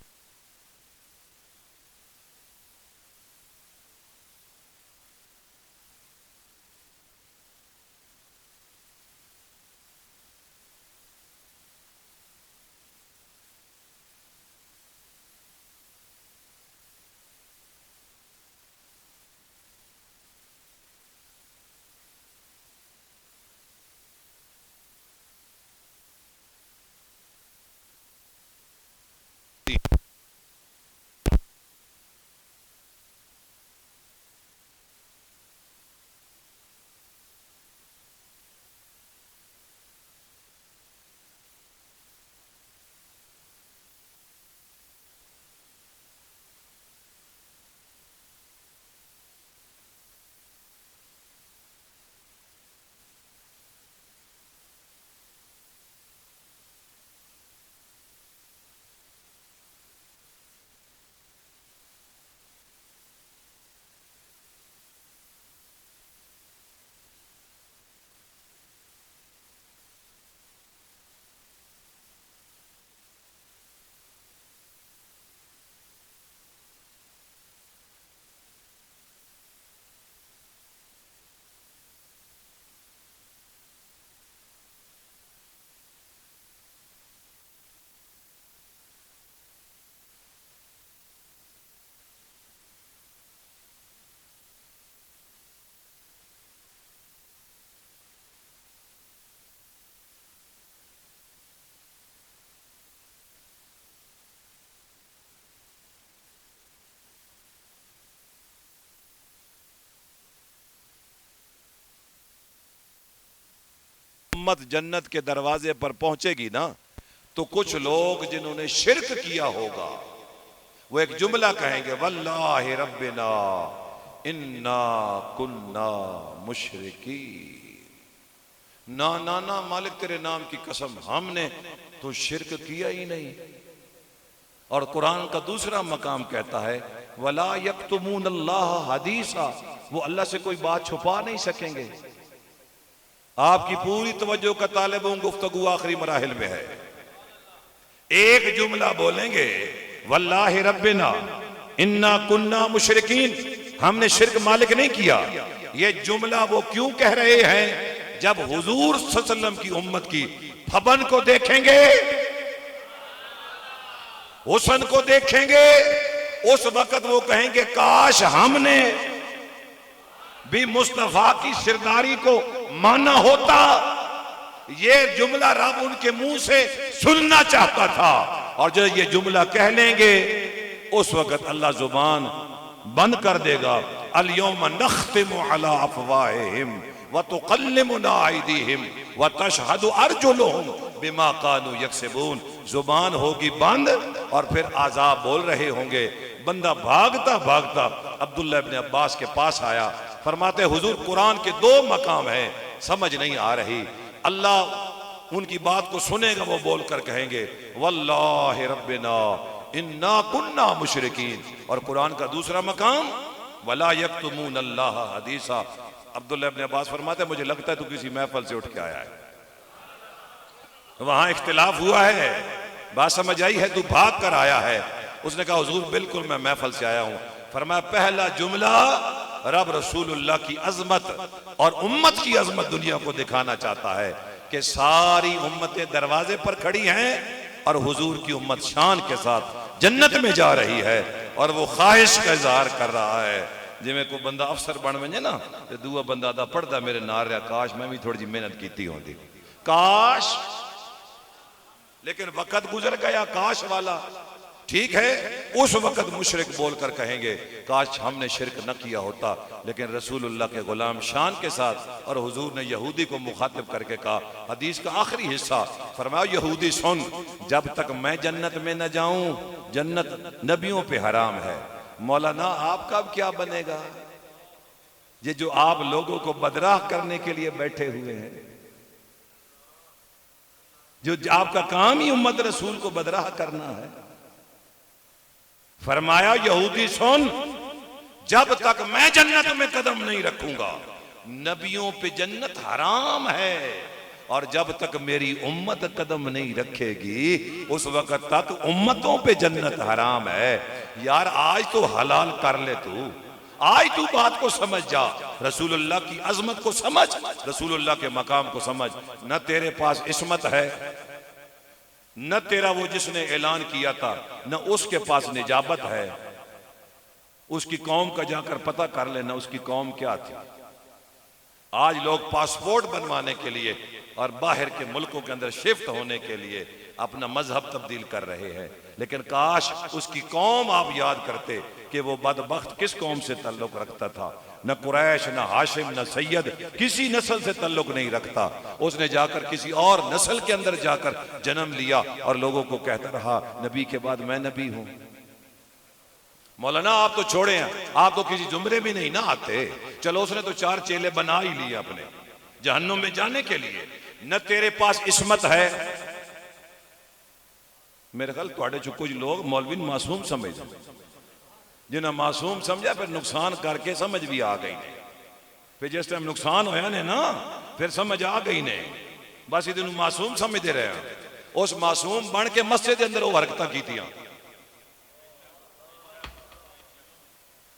[SPEAKER 2] उम्मत जन्नत के दरवाजे पर पहुंचेगी ना, तो कुछ लोग जिन्होंने शिरक किया होगा वो एक जुमला कहेंगे, वल्लाहि रब्बिना इन्ना कुन्ना मुशरिकी, ना ना ना मालिक तेरे नाम की कसम हमने तो शिरक किया ही नहीं। और कुरान का दूसरा मकाम कहता है वला यक्तुमून अल्लाह हदीसा, वो अल्लाह से कोई बात छुपा नहीं सकेंगे। आपकी पूरी तवज्जो का तालिब हूं, गुफ्तगू आखिरी मराहिल में है। एक जुमला बोलेंगे वल्लाहि रब्बिना इन्ना कुन्ना मुशरिकीन, हमने शिरक मालिक नहीं किया। ये जुमला वो क्यों कह रहे हैं? जब हुजूर सल्लल्लाहु अलैहि वसल्लम की उम्मत की फबन को देखेंगे, हुसन को देखेंगे, उस वक्त वो कहेंगे काश हमने भी मुस्तफा की सिरदारी को माना होता। ये जुमला रब उनके मुंह से सुनना चाहता था। और जब ये जुमला कह लेंगे उस वक्त अल्लाह जुबान बंद कर देगा। अल यौम नख्तिमु अला अफवाहिहिम व तुकल्लिमुना अयदीहिम व तशहदु अर्जुलुहुम बिमा कानू यक्सिबून। जुबान होगी बंद और फिर आज़ाब बोल रहे होंगे। बंदा भागता भागता अब्दुल्ला इब्न अब्बास के पास आया, फरमाते हुजूर कुरान के 2 मकाम हैं, समझ नहीं आ रही। अल्लाह उनकी बात को सुनेगा, वो बोलकर कहेंगे वल्लाहि रब्बिना इन्ना कुन्ना मुशरिकीन। और कुरान का दूसरा मकाम वला यक्तुमून अल्लाह हदीसा। अब्दुल्ला इब्न अब्बास फरमाते मुझे लगता है तू किसी महफिल से उठ के आया है, वहां इख्तिलाफ हुआ है, बात समझ आई है, तू भाग कर आया है। उसने कहा हुजूर बिल्कुल मैं महफिल से आया हूं। फरमाया पहला जुमला रब रसूलुल्लाह की अजमत और उम्मत की अजमत दुनिया को दिखाना चाहता है कि सारी उम्मतें दरवाजे पर खड़ी हैं और हुजूर की उम्मत शान के साथ जन्नत में जा रही है। और वो ख्वाहिश का इजहार कर रहा है जिमें कोई बंदा अफसर बन वजे ना तो दूआ बंदा दा पढ़दा मेरे नाल रहा, काश मैं भी थोड़ी जी मेहनत की होती, काश। लेकिन वक्त गुजर गया काश वाला। ठीक है, उस वक्त मुशरिक बोलकर कहेंगे काश हमने शिरक न किया होता। लेकिन रसूलुल्लाह के गुलाम शान के साथ और हुजूर ने यहूदी को मुखातिब करके कहा, हदीस का आखिरी हिस्सा, फरमाया यहूदी सुन, जब तक मैं जन्नत में न जाऊं जन्नत नबियों पे हराम है। मौलाना आपका अब क्या बनेगा? ये जो आप लोगों को बदराह करने के लिए बैठे हुए हैं, जो आपका काम ही उम्मत रसूल को बदराह करना है। फरमाया यहूदी सुन, जब तक मैं जन्नत में कदम नहीं रखूंगा नबियों पे जन्नत हराम है, और जब तक मेरी उम्मत कदम नहीं रखेगी उस वक्त तक उम्मतों पे जन्नत हराम है। यार आज तो हलाल कर ले, तू आज तू बात को समझ जा, रसूलुल्लाह की अजमत को समझ, रसूलुल्लाह के मकाम को समझ। न तेरे पास इस्मत है, न तेरा वो जिसने ऐलान किया था न उसके पास निजाबत है। उसकी कौम का जाकर पता कर लेना उसकी कौम क्या थी। आज लोग पासपोर्ट बनवाने के लिए और बाहर के मुल्कों के अंदर शिफ्ट होने के लिए अपना मजहब तब्दील कर रहे हैं। लेकिन काश उसकी कौम आप याद करते कि वो बदबख्त किस कौम से ताल्लुक रखता था। न कुरैश, न हाशिम, न सैयद, किसी नस्ल से ताल्लुक नहीं रखता। उसने जाकर किसी और नस्ल के अंदर जाकर जन्म लिया और लोगों को कहता रहा नबी के बाद मैं नबी हूं। मौलाना आप तो छोड़े हैं, आप तो किसी जुमरे भी नहीं ना आते। चलो उसने तो 4 चेले बना ही लिए अपने जहन्नुम में जाने के लिए। न तेरे पास इस्मत है। मेरे ख्याल थोड़े चो कुछ लोग मौलवी मासूम समझ, जिन्हें मासूम समझा फिर नुकसान करके समझ भी आ गई ने। फिर जिस टाइम नुकसान होया ने ना फिर समझ आ गई ने, बस इधर मासूम समझते रहे। उस मासूम बन के मस्जिद के अंदर वो हरकत की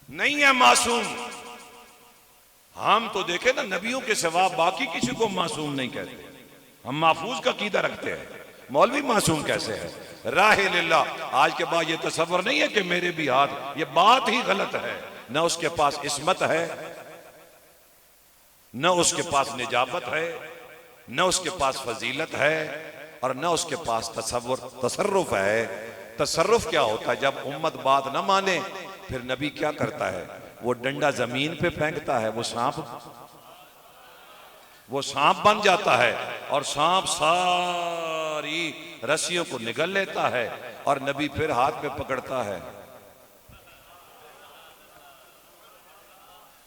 [SPEAKER 2] नहीं है मासूम। हम तो देखे ना नबियों के सिवा बाकी किसी को मासूम नहीं कहते, हम महफूज का कीदा रखते हैं। मौलवी मासूम कैसे है? राहे लिल्लाह। आज के बाद ये तसव्वुर नहीं है कि मेरे भी हाथ, ये बात ही गलत है। न उसके पास इस्मत है, न उसके पास निजाबत है, न उसके पास फजीलत है, और न उसके पास तसर्रुफ है। तसर्रुफ क्या होता है? जब उम्मत बात न माने फिर नबी क्या करता है? वो डंडा जमीन पे फेंकता है, वो सांप बन जाता है और सांप सारी रस्सियों को निगल लेता है और नबी फिर हाथ में पकड़ता है।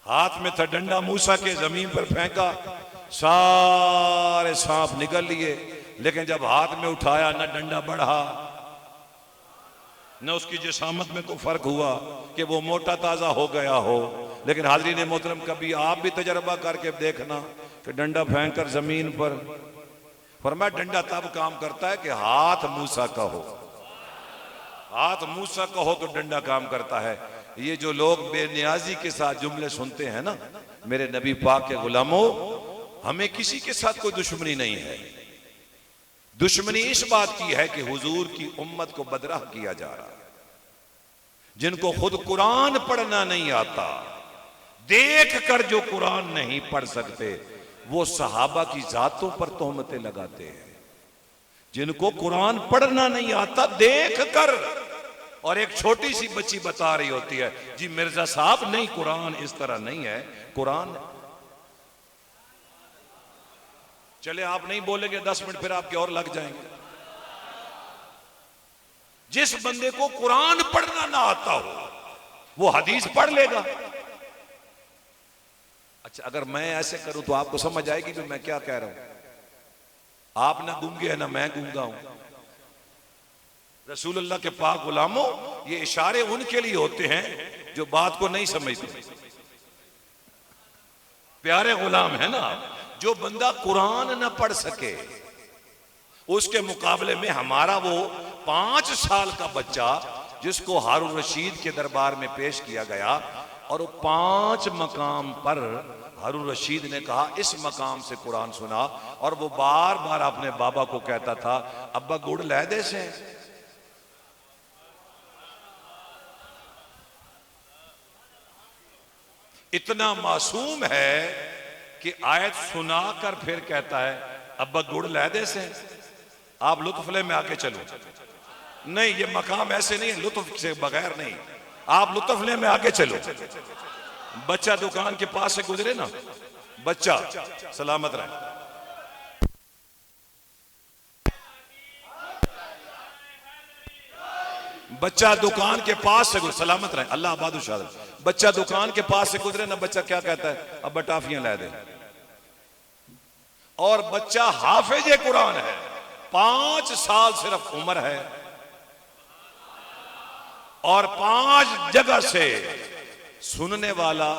[SPEAKER 2] हाथ में था डंडा मूसा के, जमीन पर फेंका, सारे सांप निकल लिए, लेकिन जब हाथ में उठाया न डंडा बढ़ा न उसकी जिसामत में कोई फर्क हुआ कि वो मोटा ताजा हो गया हो। लेकिन हाज़रीन मोहतरम, कभी आप भी तजर्बा करके देखना कि डंडा फेंक कर जमीन पर, फरमाया डंडा तब काम करता है कि हाथ मूसा का हो, हाथ मूसा का हो तो डंडा काम करता है। ये जो लोग बेनियाजी के साथ जुमले सुनते हैं ना, मेरे नबी पाक के गुलामों, हमें किसी के साथ कोई दुश्मनी नहीं है। दुश्मनी इस बात की है कि हुजूर की उम्मत को बदराह किया जा रहा है। जिनको खुद कुरान पढ़ना नहीं आता, देख कर जो कुरान नहीं पढ़ सकते, वो सहाबा की जातों पर तोहमतें लगाते हैं। जिनको कुरान पढ़ना नहीं आता, देख कर, और एक छोटी सी बच्ची बता रही होती है, जी मिर्जा साहब नहीं, कुरान इस तरह नहीं है, कुरान। चले आप नहीं बोलेंगे 10 मिनट, फिर आपके और लग जाएंगे। जिस बंदे को कुरान पढ़ना ना आता हो, वो हदीस पढ़ लेगा। अच्छा, अगर मैं ऐसे करूं तो आपको समझ आएगी कि मैं क्या कह रहा हूं। आप ना गूंगे हैं ना मैं गूंगा हूं। रसूलुल्लाह के पाक गुलामों, ये इशारे उनके लिए होते हैं जो बात को नहीं समझते। प्यारे गुलाम है ना, जो बंदा कुरान ना पढ़ सके, उसके मुकाबले में हमारा वो 5 साल का बच्चा जिसको हारून रशीद के दरबार में पेश किया गया, और वो 5 मकाम पर हारून रशीद ने कहा इस मकाम से कुरान सुना, और वो बार बार अपने बाबा को कहता था, अब्बा गुड़ लै दे से। इतना मासूम है कि आयत सुनाकर फिर कहता है अब्बा गुड़ लै दे से। आप लुत्फले में आके चलो। नहीं, ये मकाम ऐसे नहीं है, लुत्फ से बगैर नहीं। आप लुत्फले में आके चलो। बच्चा दुकान के पास से गुजरे ना, बच्चा सलामत रहे, बच्चा दुकान के पास से सलामत रहे, अल्लाह आबाद शाद। बच्चा दुकान के पास से गुजरे ना, बच्चा क्या कहता है, अब बटाफियां ला दे। और बच्चा हाफिज कुरान है, 5 साल सिर्फ उम्र है, और 5 जगह से सुनने वाला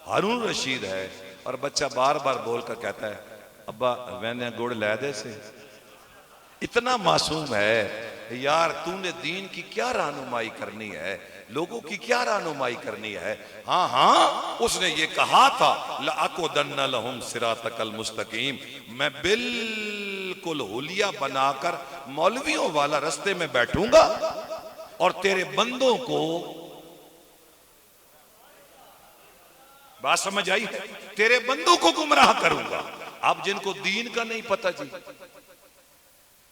[SPEAKER 2] हारून रशीद है। और बच्चा बार बार बोलकर कहता है अब्बा मैंने गुड़ लै दे से। इतना मासूम है। यार, तूने दीन की क्या रहनुमाई करनी है, लोगों की क्या रहनुमाई करनी है। हाँ हाँ, उसने ये कहा था लअक़ुदन्न लहुम सिरातकल मुस्तकीम, मैं बिल्कुल हुलिया बनाकर मौलवियों वाला रास्ते में बैठूंगा और तेरे बंदों को, बात समझ आई, तेरे बंदों को गुमराह करूंगा। अब जिनको दीन का नहीं पता जी।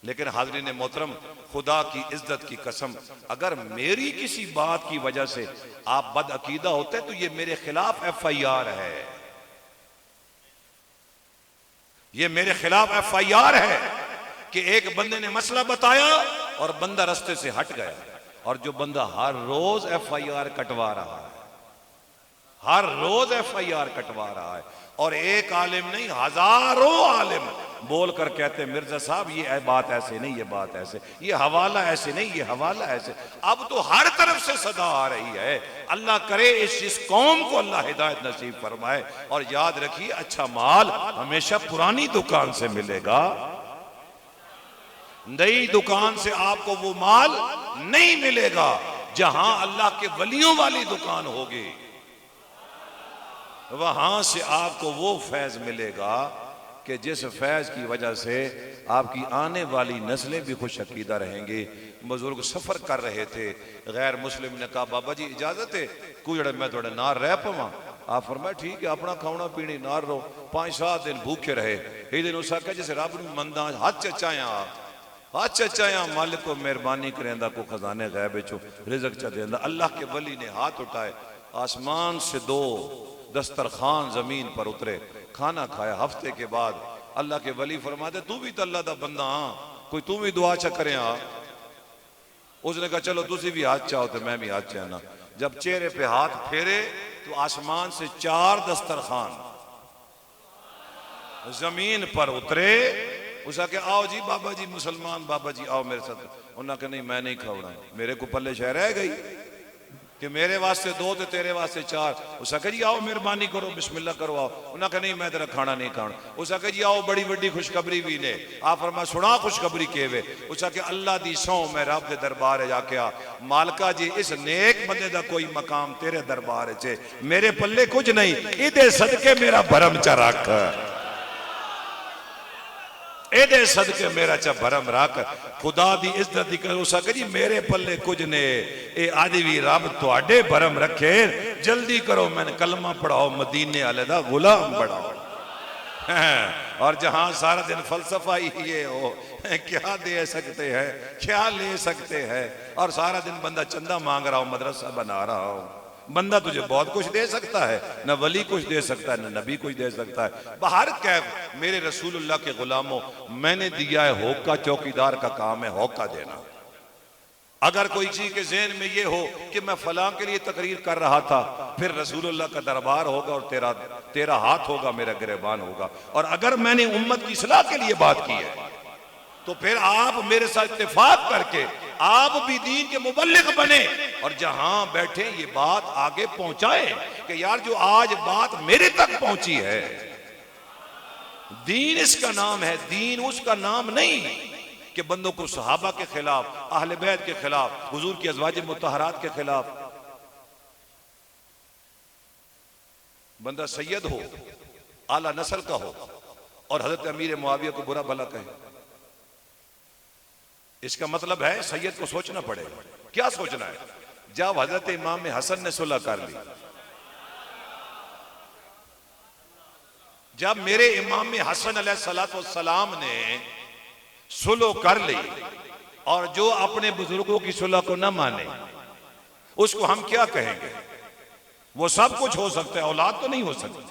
[SPEAKER 2] लेकिन हाज़रीन मोहतरम, खुदा की इज्जत की कसम, अगर मेरी किसी बात की वजह से आप बदअकीदा होते तो ये मेरे खिलाफ FIR है, ये मेरे खिलाफ FIR है कि एक बंदे ने मसला बताया और बंदा रास्ते से हट गया। और जो बंदा हर रोज FIR कटवा रहा है, हर रोज FIR कटवा रहा है, और एक आलिम नहीं हजारों आलिम बोलकर कहते मिर्जा साहब ये बात ऐसे नहीं, ये बात ऐसे, ये हवाला ऐसे नहीं, ये हवाला ऐसे। अब तो हर तरफ से सदा आ रही है। अल्लाह करे इस कौम को अल्लाह हिदायत नसीब फरमाए। और याद रखिए, अच्छा माल हमेशा पुरानी दुकान से मिलेगा, नई दुकान से आपको वो माल नहीं मिलेगा। जहां अल्लाह के वलियों वाली दुकान होगी, वहां से आपको वो फैज मिलेगा कि जिस फैज की वजह से आपकी आने वाली नस्लें भी खुश अकीदा रहेंगी। बुजुर्ग सफर कर रहे थे, गैर मुस्लिम ने कहा बाबा जी इजाजत है कुछ मैं थोड़े नार रह पवा। आप फरमाया ठीक है, अपना खाना पीनी नार रहो। 5-7 दिन भूखे रहे। एक दिन उस आख्या जिस रब नूं मंदा हाथ चचाया मालिक को मेहरबानी करेंदा को खजाने गैब विचों रिज़्क़ च देंदा। अल्लाह के वली ने हाथ उठाए, आसमान से 2 दस्तरखान जमीन पर उतरे, खाना खाया। हफ्ते के बाद अल्लाह के वली फरमाते तू भी तो अल्लाह दा बंदा हाँ, कोई तू भी दुआ चा करे। उसने कहा चलो तुसी भी हाथ चाहो तो मैं भी हाथ चाहना। जब चेहरे पे हाथ फेरे तो आसमान से 4 दस्तरखान जमीन पर उतरे। उसका के आओ जी बाबा जी, मुसलमान बाबा जी आओ मेरे साथ। उन्होंने कहा नहीं मैं नहीं खावना, मेरे को पल्ले शह रह गई कि मेरे वास्ते 2 तो तेरे वास्ते 4। उसका कहा जी आओ मेहरबानी करो, बिस्मिल्लाह करो आओ। उन्होंने कहा नहीं मैं तेरा खाना नहीं खाना। उसका कहा जी आओ बड़ी बड़ी खुशखबरी भी ले। आप फरमा सुना खुशखबरी के वे। उसका कि अल्लाह दी सौ मैं रब के दरबार जाके आ मालका जी इस नेक बंदे दा कोई मकाम तेरे दरबार च मेरे पल्ले कुछ नहीं, इदे सदके मेरा भरम च रख, एदे सदके मेरा चा भरम रख, खुदा दी इज्जत दी कर। उस जी मेरे पल्ले कुछ ने, ए अज भी रब तुहाडे भरम रखे, जल्दी करो मैंने कलमा पढ़ाओ, मदीने वाले दा गुलाम बढ़ाओ। और जहां सारा दिन फलसफा ही ये हो क्या दे सकते हैं, क्या ले सकते हैं, और सारा दिन बंदा चंदा मांग रहा हो, मदरसा बना रहा हो। बंदा तुझे बहुत कुछ दे सकता है, न वली कुछ दे सकता है, न नबी कुछ दे सकता है। बाहर कैफ मेरे रसूलुल्लाह के गुलामों, मैंने दिया है होका, चौकीदार का काम है होका देना। अगर कोई चीज के ज़हन में ये हो कि मैं फलां के लिए तकरीर कर रहा था, फिर रसूलुल्लाह का दरबार होगा और तेरा हाथ होगा, मेरा गिरबान होगा। और अगर मैंने उम्मत की इस्लाह के लिए बात की है तो फिर आप मेरे साथ इत्तेफाक करके आप भी दीन के मुबल्लिग बने और जहां बैठे ये बात आगे पहुंचाए कि यार जो आज बात मेरे तक पहुंची है, दीन इसका नाम है, दीन उसका नाम नहीं कि बंदों को सहाबा के खिलाफ, अहले बैत के खिलाफ, हुजूर की अज़वाज मुतहरात के खिलाफ। बंदा सैयद हो, आला नस्ल का हो और हजरत अमीर मुआविया को बुरा भला कहे, इसका मतलब है सैयद को सोचना पड़ेगा। क्या सोचना है? जब हजरत इमाम हसन ने सुलह कर ली, जब मेरे इमाम हसन अलैहिस्सलाम ने सुलह कर ली और जो अपने बुजुर्गों की सुलह को न माने उसको हम क्या कहेंगे? वो सब कुछ हो सकता है, औलाद तो नहीं हो सकती।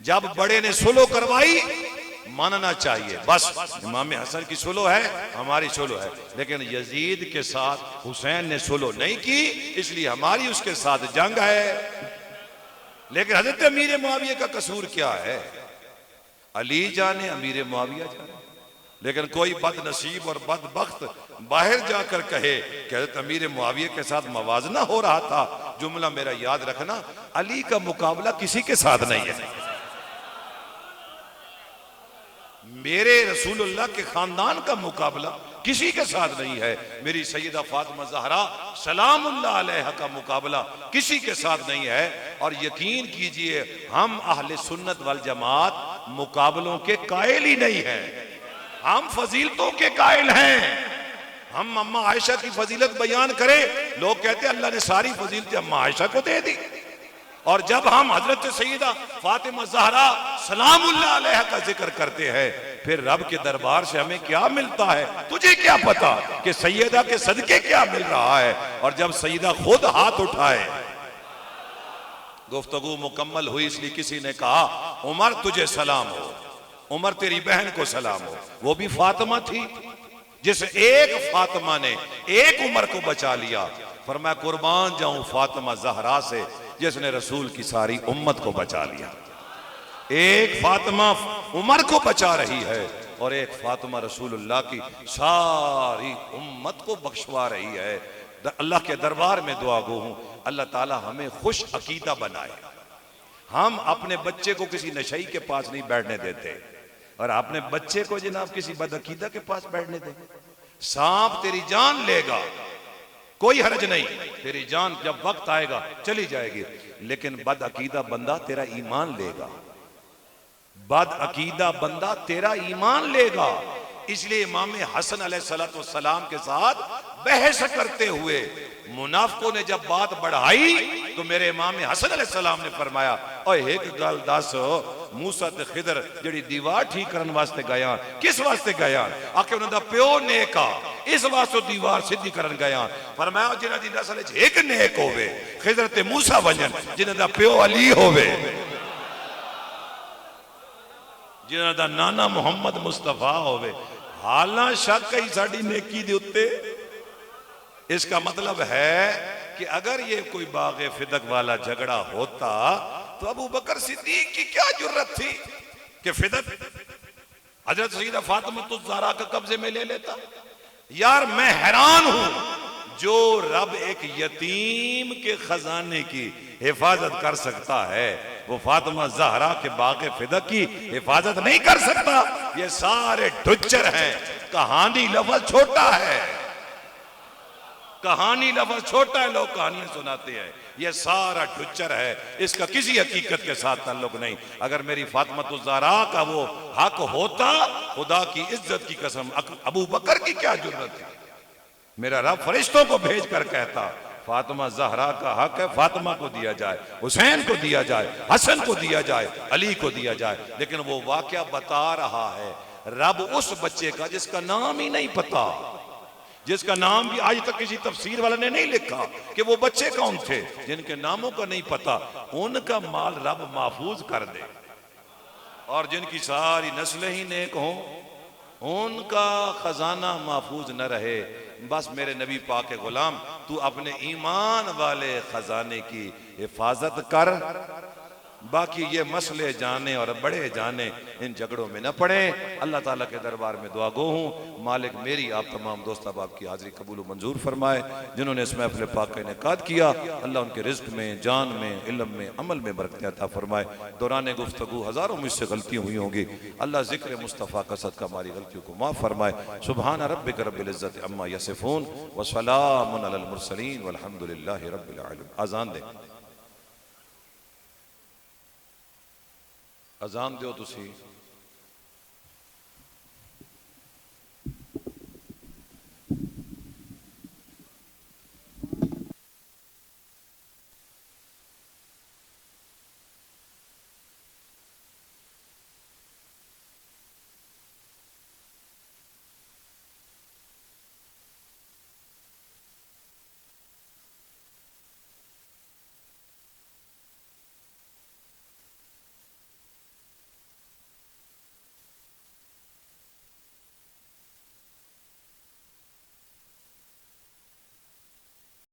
[SPEAKER 2] जब बड़े ने सुलह करवाई मानना चाहिए, बस इमाम हसन की सुलह है, हमारी सुलह है। लेकिन यजीद के साथ हुसैन ने सुलह नहीं की, इसलिए हमारी उसके साथ जंग है। लेकिन हजरत अमीर मुआविया का कसूर क्या है? अली जाने, अमीर मुआविया जाने। लेकिन कोई बदनसीब और बदबख्त बाहर जाकर कहे कि हजरत अमीर मुआविया के साथ मवाजना हो रहा था। जुमला मेरा याद रखना, अली का मुकाबला किसी के साथ नहीं है। मेरे रसूलुल्लाह के खानदान का मुकाबला किसी के साथ नहीं है। मेरी सैयदा फातिमा ज़हरा सलामुल्लाह अलैहा का मुकाबला किसी के साथ नहीं है। और यकीन कीजिए हम अहले सुन्नत वल जमात मुकाबलों के कायल ही नहीं है, हम फजीलतों के कायल हैं। हम अम्मा आयशा की फजीलत बयान करें, लोग कहते हैं अल्लाह ने सारी फजीलतें अम्मा आयशा को दे दी। और जब हम हजरत सैयदा फातिमा ज़हरा सलामुल्लाह अलैहा का जिक्र करते हैं, फिर रब के दरबार से हमें क्या मिलता है? तुझे क्या पता कि सैयदा के सदके क्या मिल रहा है? और जब सैयदा खुद हाथ उठाए, गुफ्तगू मुकम्मल हुई, इसलिए किसी ने कहा उमर तुझे सलाम हो, उमर तेरी बहन को सलाम हो। वो भी फातिमा थी, जिस एक फातिमा ने एक उमर को बचा लिया। फरमाया कुर्बान जाऊं फातिमा ज़हरा से जिसने रसूल की सारी उम्मत को बचा लिया। एक फातिमा उमर को बचा रही है और एक फातिमा रसूलुल्लाह की सारी उम्मत को बख्शवा रही है। अल्लाह के दरबार में दुआ गो हूं, अल्लाह ताला हमें खुश अकीदा बनाए। हम अपने बच्चे को किसी नशई के पास नहीं बैठने देते और अपने बच्चे को जनाब किसी बदअकीदा के पास बैठने देते। सांप तेरी जान लेगा, कोई हर्ज नहीं, तेरी जान जब वक्त आएगा चली जाएगी, लेकिन बदअकीदा बंदा तेरा ईमान लेगा, बदअकीदा बंदा तेरा ईमान लेगा। इसलिए इमाम हसन अलैहिस्सलाम के साथ बहस करते हुए मुनाफिकों ने जब बात बढ़ाई तो मेरे इमाम हसन अलैहिस्सलाम ने फरमाया, ओए एक गल दस, मूसा ते खिदर जिहड़ी दीवार ठीक करने वास्ते गया, किस वास्ते गया? आके उन्हां दा प्यो नेक आ, इस वास्ते दीवार सीधी करन गया। फरमाया जिन्हां दी नस्ल च एक नेक होवे, खिदर ते मूसा वजन, जिन्हां दा प्यो अली होवे, जिन्हां दा नाना मुहम्मद मुस्तफा होवे। हालां शक है साडी नेकी दे उत्ते। इसका मतलब है कि अगर ये कोई बाग़े फिदक वाला झगड़ा होता तो अबू बकर सिद्दीक की क्या जुर्रत थी कि फिदक हजरत सईदा फातिमा ज़हरा का कब्जे में ले लेता। यार मैं हैरान हूं, जो रब एक यतीम के खजाने की हिफाजत कर सकता है वो फातिमा ज़हरा के बाग़े फिदक की हिफाजत नहीं कर सकता। ये सारे ढुच्चर हैं। कहानी लफ्ज़ छोटा है, कहानी लफ्ज़ छोटा है, लोग कहानियां सुनाते हैं। ये सारा ढुच्चर है, इसका किसी हकीकत के साथ ताल्लुक नहीं। अगर मेरी फातिमा ज़हरा का वो हक होता, खुदा की इज्जत की कसम अबू बकर की क्या जुर्रत थी। मेरा रब फरिश्तों को भेज कर कहता फातिमा ज़हरा का हक है, फातिमा को दिया जाए, हुसैन को दिया जाए, हसन को दिया जाए, अली को दिया जाए। लेकिन वो वाकया बता रहा है रब उस बच्चे का जिसका नाम ही नहीं पता, जिसका नाम भी आज तक किसी तफसीर वाले ने नहीं लिखा कि वो बच्चे कौन थे, जिनके नामों का नहीं पता, उनका माल रब महफूज कर दे। और जिनकी सारी नस्लें ही नेक हों, उनका खजाना महफूज न रहे। बस मेरे नबी पाक के गुलाम, तू अपने ईमान वाले खजाने की हिफाजत कर, बाकी ये मसले जाने और बड़े जाने इन झगड़ों में न पड़े। अल्लाह ताला के दरबार में दुआ गो हूँ, मालिक मेरी आप तमाम दोस्त अहबाब की हाजिरी कबूल मंजूर फरमाए। जिन्होंने इस महफिल पाक का इनेकाद किया, अल्लाह उनके रिज्क में, जान में, इल्म में, अमल में बरकत अता फरमाए। दौरान गुफ्तगू हज़ारों मुझसे गलतियाँ हुई होंगी, अल्लाह ज़िक्र मुस्तफ़ा का सदका हमारी गलतियों को माफ़ फरमाए। सुबहान रब्बिक रब्बिल इज़्ज़ति अम्मा यसिफून व सलामुन अलल मुरसलीन वल्हम्दुलिल्लाहि रब्बिल आलमीन। अज़ान दे, अज़ान दो तुसी।